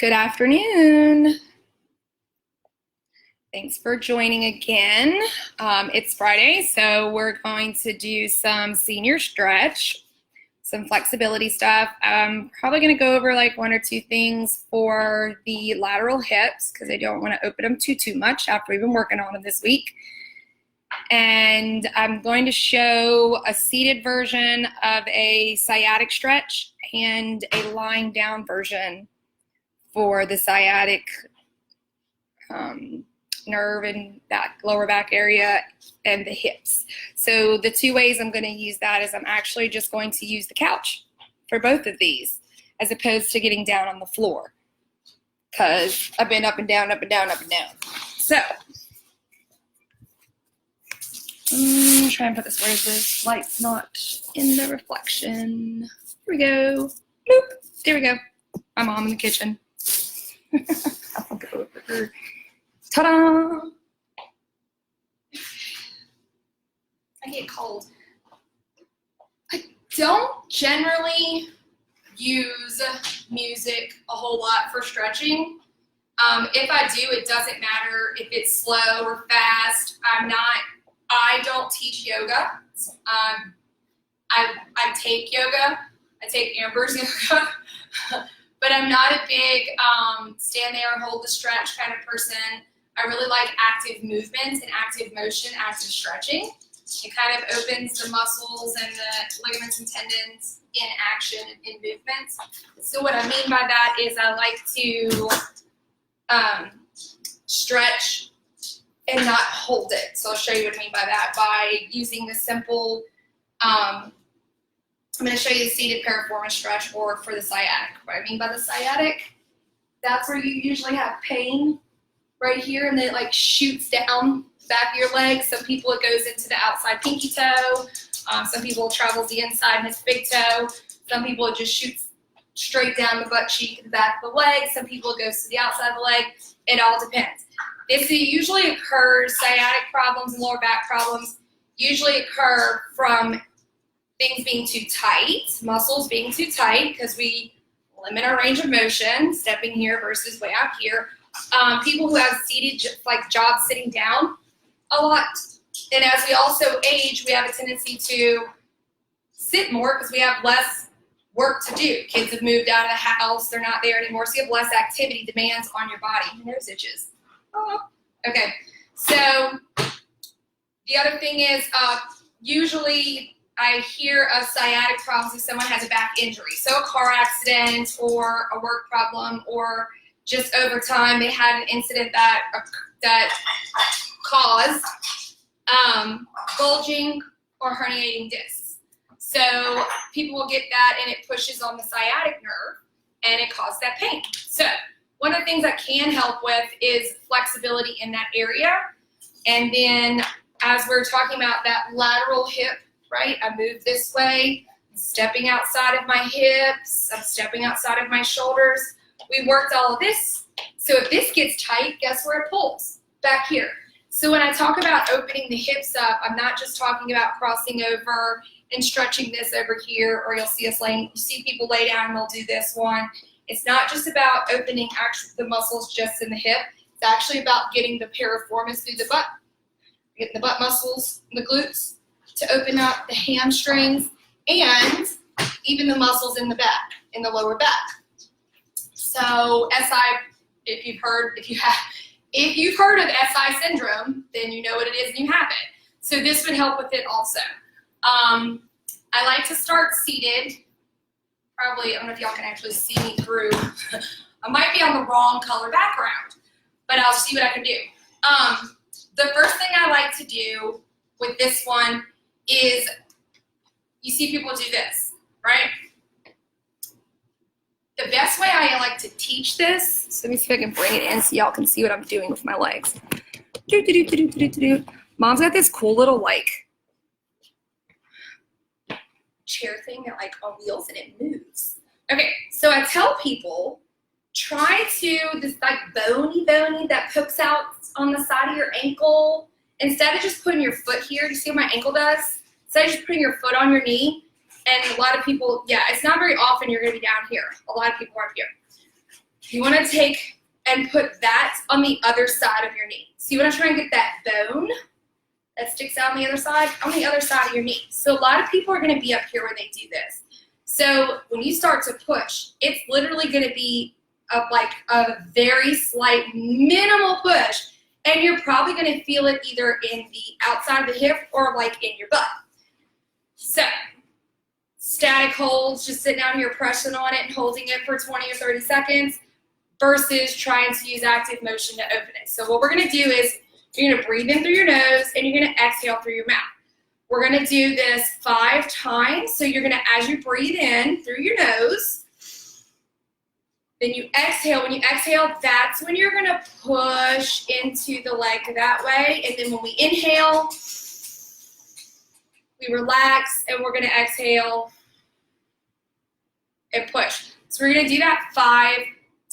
Good afternoon. Thanks for joining again. It's Friday, so we're going to do some senior stretch, some flexibility stuff. I'm probably going to go over like one or two things for the lateral hips because I don't want to open them too much after we've been working on them this week. And I'm going to show a seated version of a sciatic stretch and a lying down version for the sciatic nerve and back, lower back area and the hips. So the two ways I'm going to use that is I'm actually just going to use the couch for both of these as opposed to getting down on the floor because I've been up and down, up and down, up and down. So try and put this where the light's not in the reflection. Here we go. Bloop. There we go. My mom in the kitchen. I'll go over her. Ta-da! I get cold. I don't generally use music a whole lot for stretching. If I do, it doesn't matter if it's slow or fast. I don't teach yoga. I take yoga. I take Amber's yoga. But I'm not a big stand there and hold the stretch kind of person. I really like active movement and active motion, active stretching. It kind of opens the muscles and the ligaments and tendons in action and in movement. So what I mean by that is I like to stretch and not hold it. So I'll show you what I mean by that by using the simple, I'm going to show you the seated piriformis stretch or for the sciatic. What I mean by the sciatic, that's where you usually have pain right here and then it like shoots down the back of your leg. Some people it goes into the outside pinky toe. Some people it travels the inside and it's big toe. Some people it just shoots straight down the butt cheek and the back of the leg. Some people it goes to the outside of the leg. It all depends. This usually occurs, sciatic problems and lower back problems usually occur from things being too tight, muscles being too tight because we limit our range of motion, stepping here versus way out here. People who have seated like jobs sitting down a lot. And as we also age, we have a tendency to sit more because we have less work to do. Kids have moved out of the house. They're not there anymore. So you have less activity demands on your body. My nose itches. Oh, okay. So the other thing is usually I hear of sciatic problems if someone has a back injury. So a car accident or a work problem or just over time they had an incident that caused bulging or herniating discs. So people will get that and it pushes on the sciatic nerve and it causes that pain. So one of the things I can help with is flexibility in that area. And then as we're talking about that lateral hip, right? I move this way, I'm stepping outside of my hips, I'm stepping outside of my shoulders. We worked all of this. So if this gets tight, guess where it pulls? Back here. So when I talk about opening the hips up, I'm not just talking about crossing over and stretching this over here, or you'll see us laying, you see people lay down and they'll do this one. It's not just about opening the muscles just in the hip. It's actually about getting the piriformis through the butt, getting the butt muscles, the glutes, to open up the hamstrings and even the muscles in the back, in the lower back. So if you've heard of SI syndrome, then you know what it is and you have it. So this would help with it also. I like to start seated. Probably, I don't know if y'all can actually see me through. I might be on the wrong color background, but I'll see what I can do. The first thing I like to do with this one is, you see people do this, right? The best way I like to teach this, so let me see if I can bring it in so y'all can see what I'm doing with my legs. Mom's got this cool little like chair thing that like on wheels and it moves. Okay, so I tell people, try to, this like bony that pokes out on the side of your ankle, instead of just putting your foot here, do you see what my ankle does? Instead of just putting your foot on your knee, and a lot of people, yeah, it's not very often you're gonna be down here. A lot of people aren't here. You want to take and put that on the other side of your knee. So you want to try and get that bone that sticks out on the other side of your knee. So a lot of people are going to be up here when they do this. So when you start to push, it's literally going to be like a very slight minimal push, and you're probably going to feel it either in the outside of the hip or like in your butt. So static holds, just sitting out here pressing on it and holding it for 20 or 30 seconds versus trying to use active motion to open it. So what we're going to do is you're going to breathe in through your nose and you're going to exhale through your mouth. We're going to do this 5 times. So you're going to, as you breathe in through your nose, then you exhale. When you exhale, that's when you're going to push into the leg that way. And then when we inhale, we relax, and we're going to exhale and push. So we're going to do that 5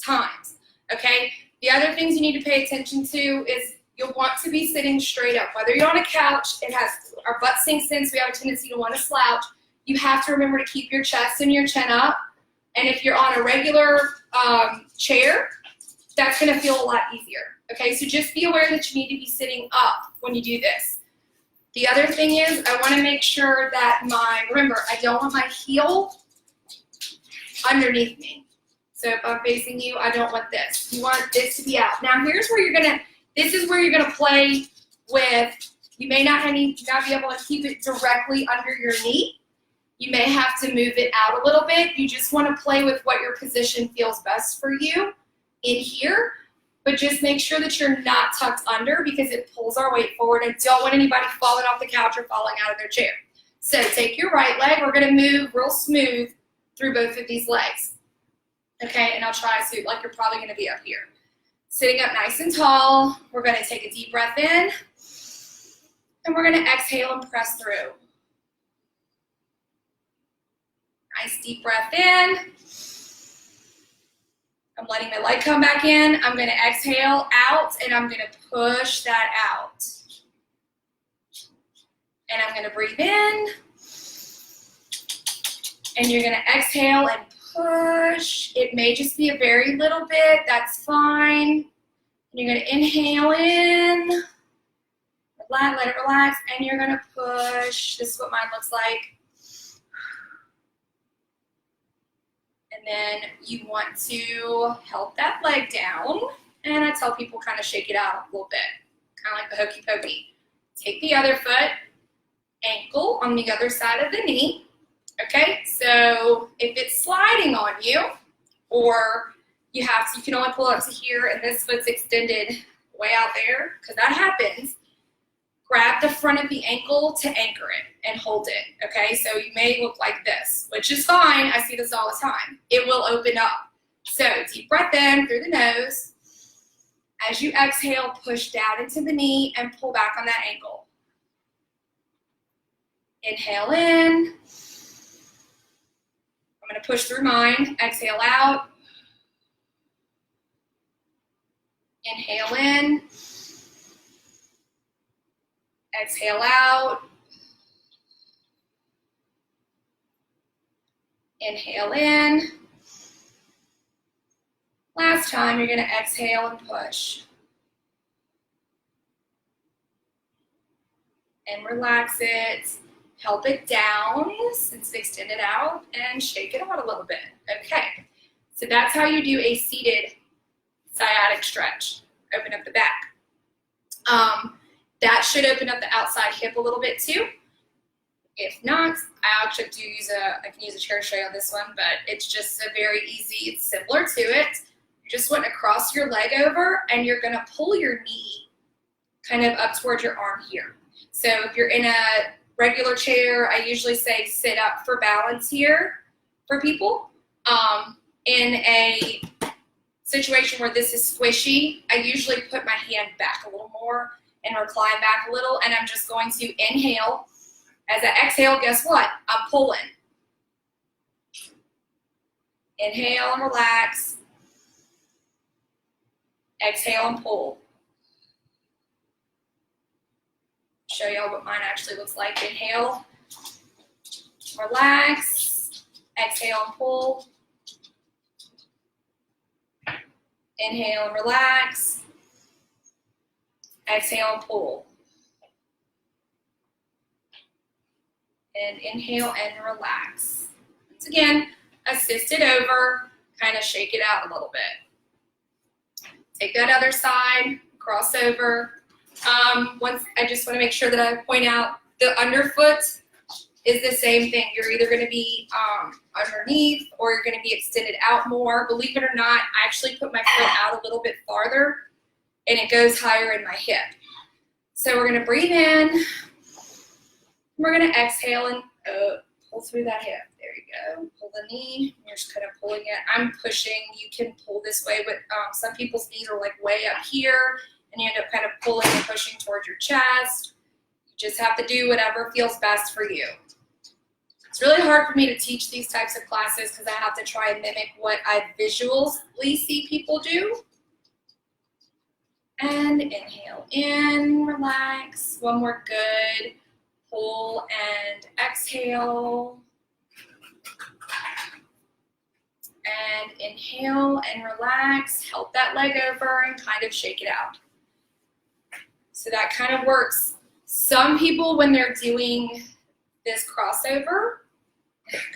times, okay? The other things you need to pay attention to is you'll want to be sitting straight up. Whether you're on a couch, our butt sinks in, so we have a tendency to want to slouch. You have to remember to keep your chest and your chin up. And if you're on a regular chair, that's going to feel a lot easier, okay? So just be aware that you need to be sitting up when you do this. The other thing is I want to make sure that remember, I don't want my heel underneath me. So if I'm facing you, I don't want this. You want this to be out. Now here's where this is where you're gonna play with, you may not be able to keep it directly under your knee. You may have to move it out a little bit. You just wanna play with what your position feels best for you in here, but just make sure that you're not tucked under because it pulls our weight forward. I don't want anybody falling off the couch or falling out of their chair. So take your right leg, we're gonna move real smooth through both of these legs. Okay, and I'll try so like you're probably gonna be up here. Sitting up nice and tall, we're gonna take a deep breath in, and we're gonna exhale and press through. Nice deep breath in. I'm letting my leg come back in. I'm gonna exhale out, and I'm gonna push that out. And I'm gonna breathe in, and you're gonna exhale and push. It may just be a very little bit, that's fine. And you're gonna inhale in, let it relax, and you're gonna push. This is what mine looks like. And then you want to help that leg down. And I tell people kind of shake it out a little bit, kind of like the hokey pokey. Take the other foot, ankle on the other side of the knee. Okay, so if it's sliding on you, or you can only pull up to here and this foot's extended way out there, because that happens, grab the front of the ankle to anchor it and hold it, okay? So you may look like this, which is fine. I see this all the time. It will open up. So deep breath in through the nose. As you exhale, push down into the knee and pull back on that ankle. Inhale in. I'm going to push through mine. Exhale out. Inhale in. Exhale out. Inhale in. Last time, you're going to exhale and push. And relax it. Help it down since extend it out and shake it out a little bit. Okay, so that's how you do a seated sciatic stretch. Open up the back. That should open up the outside hip a little bit too. If not, I actually I can use a chair to show you on this one, but it's just a very easy, it's similar to it. You just want to cross your leg over and you're gonna pull your knee kind of up towards your arm here. So if you're in a regular chair, I usually say sit up for balance here for people. In a situation where this is squishy, I usually put my hand back a little more and recline back a little, and I'm just going to inhale. As I exhale, guess what? I'm pulling. Inhale and relax. Exhale and pull. Show y'all what mine actually looks like. Inhale, relax, exhale and pull. Inhale and relax. Exhale and pull. And inhale and relax. Once again, assist it over, kind of shake it out a little bit. Take that other side, cross over. I just want to make sure that I point out the underfoot is the same thing. You're either going to be underneath or you're going to be extended out more. Believe it or not, I actually put my foot out a little bit farther and it goes higher in my hip. So we're going to breathe in. We're going to exhale and pull through that hip. There you go. Pull the knee. You're just kind of pulling it. I'm pushing. You can pull this way, but some people's knees are like way up here, and you end up kind of pulling and pushing towards your chest. You just have to do whatever feels best for you. It's really hard for me to teach these types of classes because I have to try and mimic what I visually see people do. And inhale in, relax. One more, good. Pull and exhale. And inhale and relax. Help that leg over and kind of shake it out. So that kind of works. Some people, when they're doing this crossover,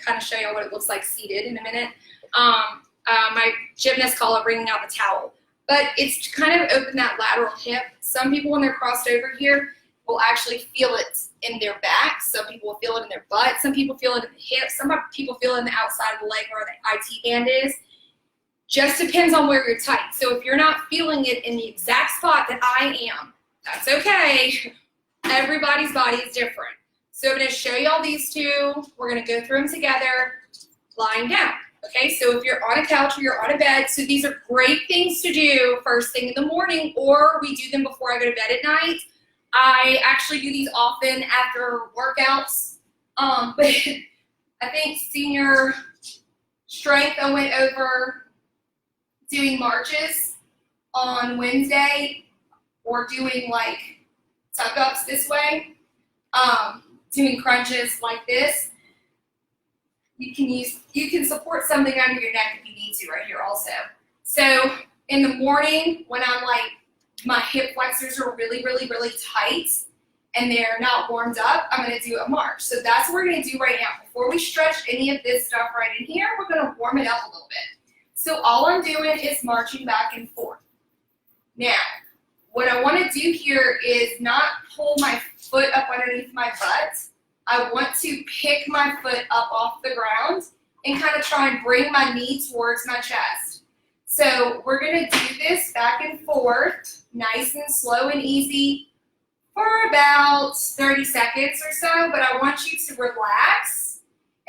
kind of show you what it looks like seated in a minute. My gymnasts call it bringing out the towel. But it's to kind of open that lateral hip. Some people, when they're crossed over here, will actually feel it in their back. Some people will feel it in their butt. Some people feel it in the hips. Some people feel it in the outside of the leg where the IT band is. Just depends on where you're tight. So if you're not feeling it in the exact spot that I am, that's okay. Everybody's body is different. So I'm going to show you all these two. We're going to go through them together, lying down. Okay, so if you're on a couch or you're on a bed, so these are great things to do first thing in the morning, or we do them before I go to bed at night. I actually do these often after workouts, but I think senior strength, I went over doing marches on Wednesday or doing like tuck-ups this way, doing crunches like this. You can support something under your neck if you need to right here also. So in the morning when I'm like, my hip flexors are really, really, really tight and they're not warmed up, I'm going to do a march. So that's what we're going to do right now. Before we stretch any of this stuff right in here, we're going to warm it up a little bit. So all I'm doing is marching back and forth. Now, what I want to do here is not pull my foot up underneath my butt. I want to pick my foot up off the ground and kind of try and bring my knee towards my chest. So we're going to do this back and forth, nice and slow and easy for about 30 seconds or so, but I want you to relax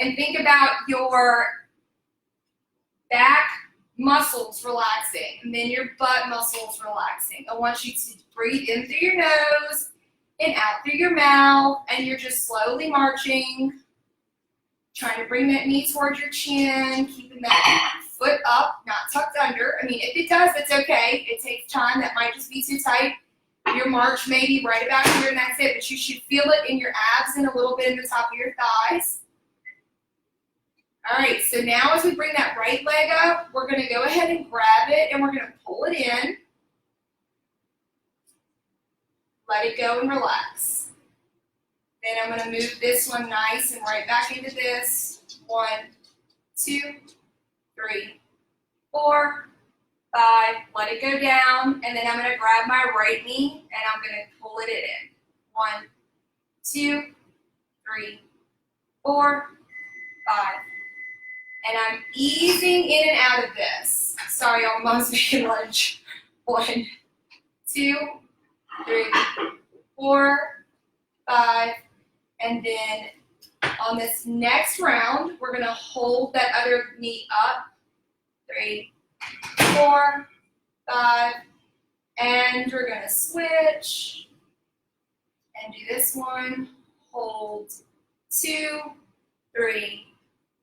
and think about your back muscles relaxing and then your butt muscles relaxing. I want you to breathe in through your nose and out through your mouth, and you're just slowly marching, trying to bring that knee towards your chin, keeping that foot up, not tucked under. I mean, if it does, it's okay. It takes time. That might just be too tight. Your march may be right about here, and that's it, but you should feel it in your abs and a little bit in the top of your thighs. All right, so now as we bring that right leg up, we're going to go ahead and grab it, and we're going to pull it in. Let it go and relax. Then I'm going to move this one nice and right back into this. 1, 2, 3, 4, 5. Let it go down. And then I'm going to grab my right knee and I'm going to pull it in. 1, 2, 3, 4, 5. And I'm easing in and out of this. Sorry, y'all, mom's making lunch. 1, 2, 3, 4, 5, and then on this next round, we're going to hold that other knee up. 3, 4, 5, and we're going to switch and do this one. Hold 2, 3,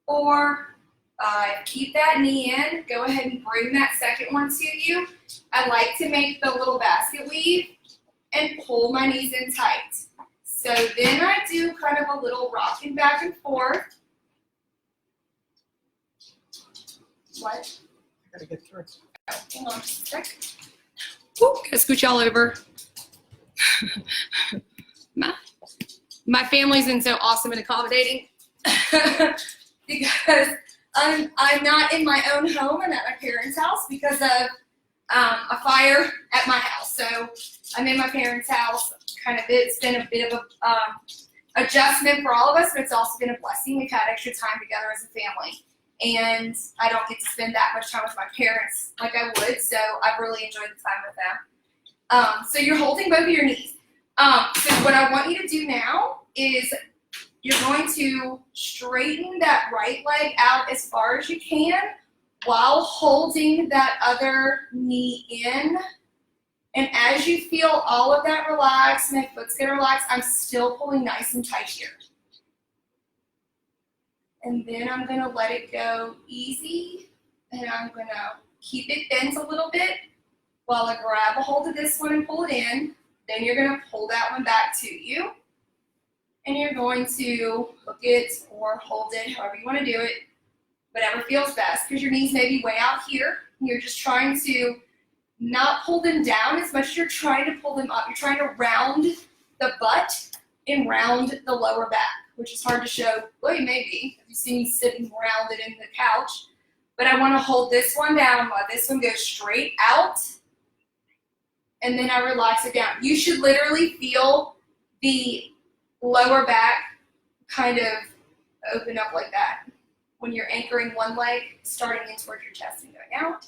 4, 5. Keep that knee in. Go ahead and bring that second one to you. I like to make the little basket weave and pull my knees in tight. So then I do kind of a little rocking back and forth. What? Gotta get through. Oh, hold on just a sec. Ooh, gotta scooch y'all over. my family's been so awesome and accommodating because I'm not in my own home. I'm at my parents' house because of a fire at my house. So I'm in my parents' house. It's been a bit of a adjustment for all of us, but it's also been a blessing. We've had extra time together as a family, and I don't get to spend that much time with my parents like I would. So I've really enjoyed the time with them. So you're holding both of your knees. So what I want you to do now is you're going to straighten that right leg out as far as you can while holding that other knee in. And as you feel all of that relax, my foot's gonna relax, I'm still pulling nice and tight here. And then I'm gonna let it go easy, and I'm gonna keep it bent a little bit while I grab a hold of this one and pull it in. Then you're gonna pull that one back to you. And you're going to hook it or hold it, however you wanna do it, whatever feels best, because your knees may be way out here. You're just trying to not pull them down as much as you're trying to pull them up. You're trying to round the butt and round the lower back, which is hard to show. Well, you may be, if you see me sitting rounded in the couch. But I wanna hold this one down while this one goes straight out. And then I relax it down. You should literally feel the lower back kind of open up like that when you're anchoring one leg, starting in towards your chest and going out.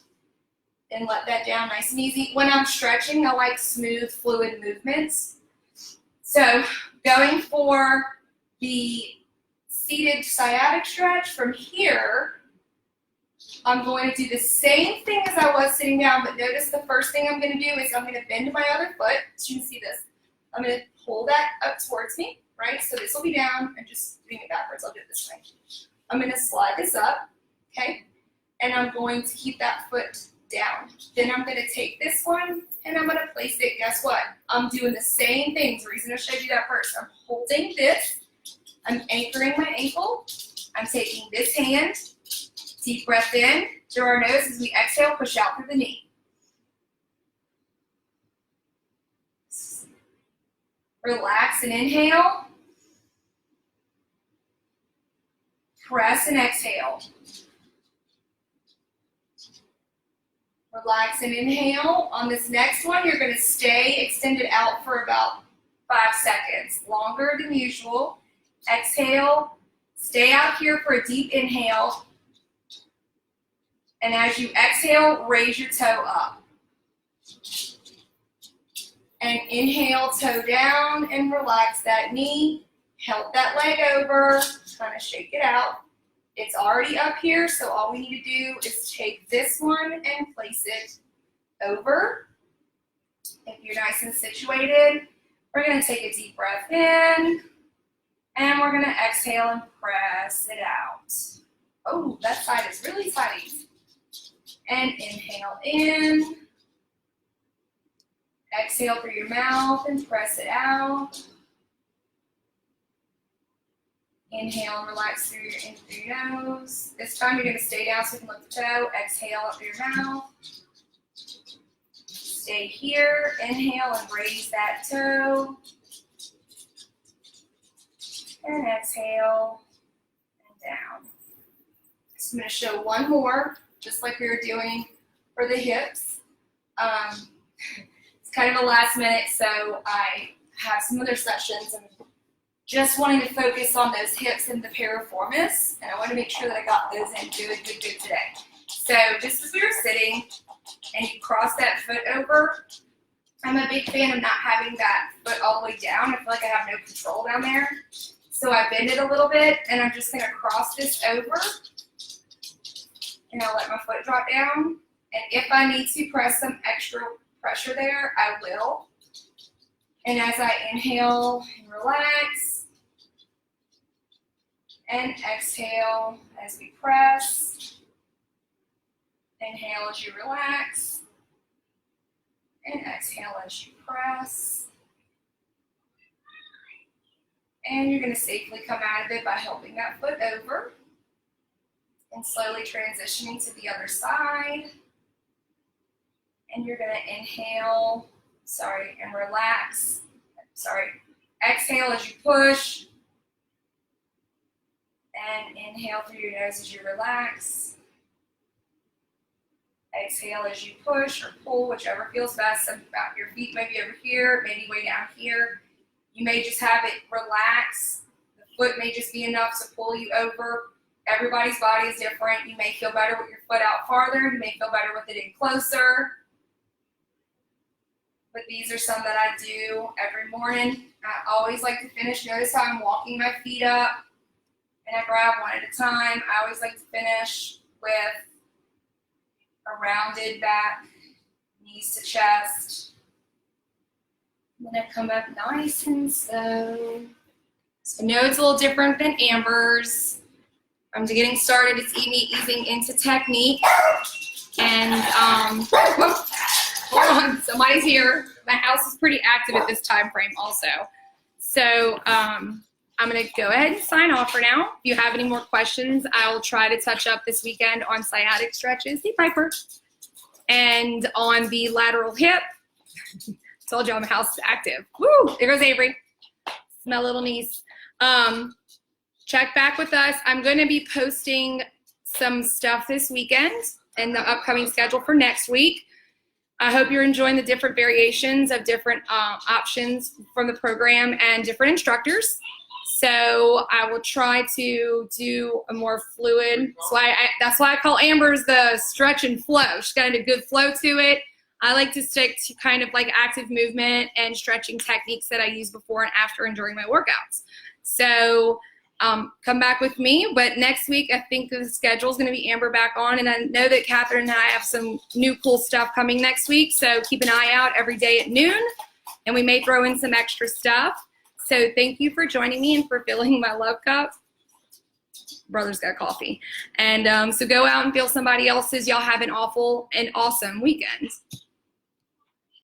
And let that down nice and easy. When I'm stretching, I like smooth, fluid movements. So going for the seated sciatic stretch from here, I'm going to do the same thing as I was sitting down, but notice the first thing I'm going to do is I'm going to bend my other foot, so you can see this. I'm going to pull that up towards me, right? So this will be down, and just doing it backwards, I'll do it this way. I'm going to slide this up, okay? And I'm going to keep that foot down. Then I'm going to take this one, and I'm going to place it, guess what? I'm doing the same things. The reason I showed you that first, I'm holding this, I'm anchoring my ankle, I'm taking this hand, deep breath in through our nose as we exhale, push out through the knee. Relax and inhale. Press and exhale. Relax and inhale. On this next one, you're going to stay extended out for about 5 seconds, longer than usual. Exhale. Stay out here for a deep inhale. And as you exhale, raise your toe up. And inhale, toe down, and relax that knee. Help that leg over, kind of shake it out. It's already up here, so all we need to do is take this one and place it over. If you're nice and situated, we're going to take a deep breath in, and we're going to exhale and press it out. Oh, that side is really tight. And inhale in. Exhale through your mouth and press it out. Inhale and relax through your nose. This time you're going to stay down so you can lift the toe. Exhale up through your mouth. Stay here. Inhale and raise that toe. And exhale and down. So I'm going to show one more, just like we were doing for the hips. It's kind of a last minute, so I have some other sessions and just wanting to focus on those hips and the piriformis, and I want to make sure that I got those in good today. So just as we were sitting and you cross that foot over, I'm a big fan of not having that foot all the way down. I feel like I have no control down there. So I bend it a little bit, and I'm just going to cross this over, and I'll let my foot drop down. And if I need to press some extra pressure there, I will. And as I inhale and relax, and exhale as we press, inhale as you relax, and exhale as you press. And you're going to safely come out of it by helping that foot over. And slowly transitioning to the other side. And you're gonna inhale, and relax. Exhale as you push. And inhale through your nose as you relax. Exhale as you push or pull, whichever feels best. Your feet may be over here, maybe way down here. You may just have it relax. The foot may just be enough to pull you over. Everybody's body is different. You may feel better with your foot out farther. You may feel better with it in closer. But these are some that I do every morning. I always like to finish. Notice how I'm walking my feet up. And I grab one at a time. I always like to finish with a rounded back, knees to chest. And then I come up nice and slow. So I know it's a little different than Amber's. I'm getting started. It's easing into technique. And hold on, somebody's here. My house is pretty active at this time frame also. So I'm gonna go ahead and sign off for now. If you have any more questions, I will try to touch up this weekend on sciatic stretches. See, Piper. And on the lateral hip. Told you my house is active. Woo, there goes Avery. My little niece. Check back with us. I'm gonna be posting some stuff this weekend and the upcoming schedule for next week. I hope you're enjoying the different variations of different options from the program and different instructors. So I will try to do a more fluid. That's why I call Amber's the stretch and flow. She's got a good flow to it. I like to stick to kind of like active movement and stretching techniques that I use before and after and during my workouts. So come back with me. But next week, I think the schedule is going to be Amber back on. And I know that Catherine and I have some new cool stuff coming next week. So keep an eye out every day at noon. And we may throw in some extra stuff. So thank you for joining me and for filling my love cup. Brother's got coffee. And so go out and feel somebody else's. Y'all have an awesome weekend.